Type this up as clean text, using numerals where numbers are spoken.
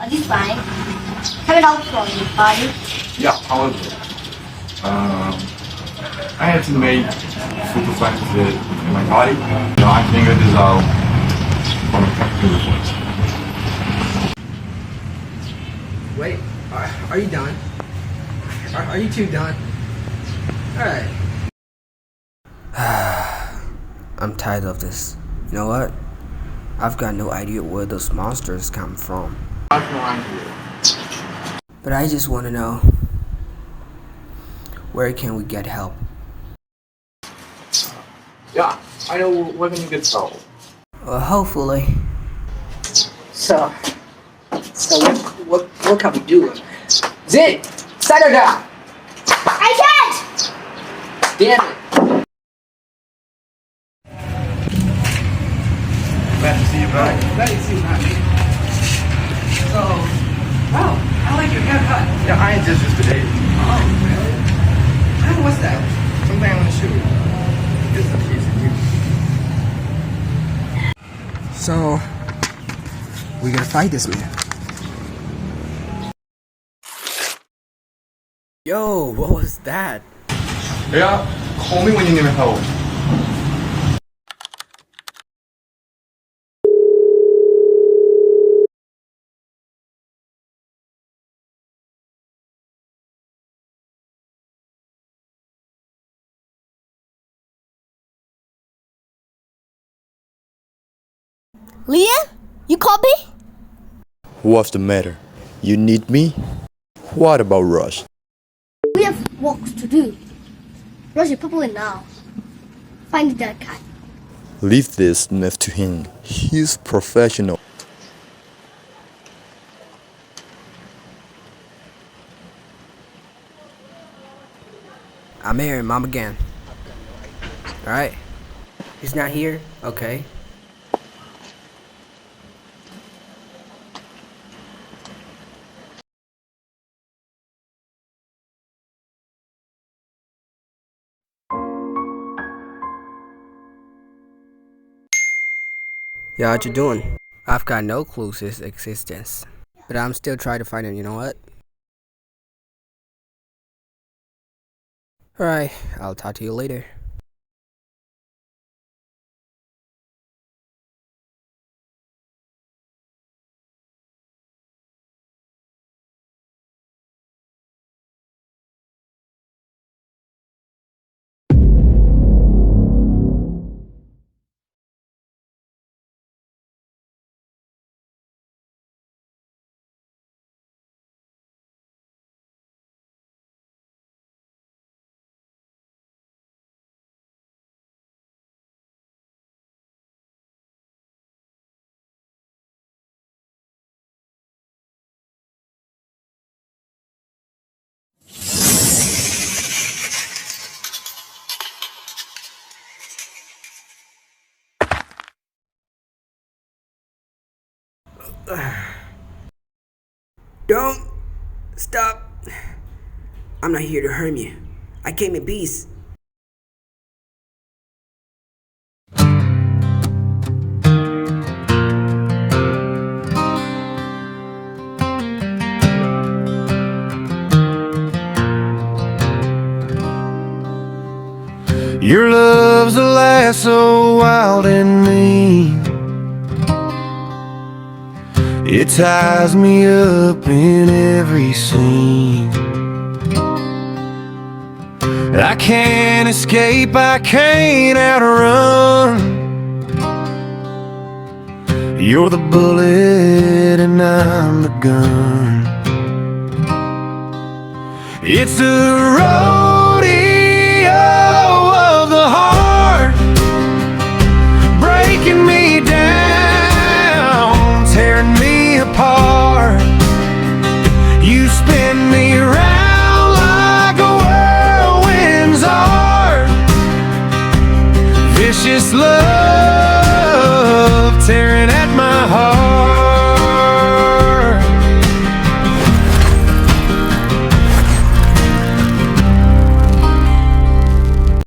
this fine? Have it out from your body. Yeah, however, I had to make super fast in my body. I think it is all from a practical report. Wait, are you done? Are you two done? Alright. I'm tired of this. You know what? I've got no idea where those monsters come from. I have no idea. But I just want to know, where can we get help? Yeah, I know where can you get help. Well, hopefully. So what can we do? Xin, set her down. I can't! Damn it. Glad to see you back. Glad to see you back. So, wow, I like your haircut. Yeah, I just today. Oh, really? Oh, what's that? Something on the shoe. It's a piece of you. So, we gonna fight this man. Yo, what was that? Yeah, call me when you need help. Leah? You copy? What's the matter? You need me? What about Rush? We have works to do. Rush is probably now. Find that guy. Leave this left to him. He's professional. I'm here, Mom again. Alright. He's not here? Okay. Yeah, what you doing? I've got no clue to his existence. But I'm still trying to find him, you know what? Alright, I'll talk to you later. Don't stop. I'm not here to harm you. I came in peace. Your love's a lasso wild and mean. It ties me up in every scene. I can't escape, I can't outrun. You're the bullet and I'm the gun. It's a rodeo of the heart, breaking me down, tearing me apart. You spin me around like a whirlwind's art. Vicious love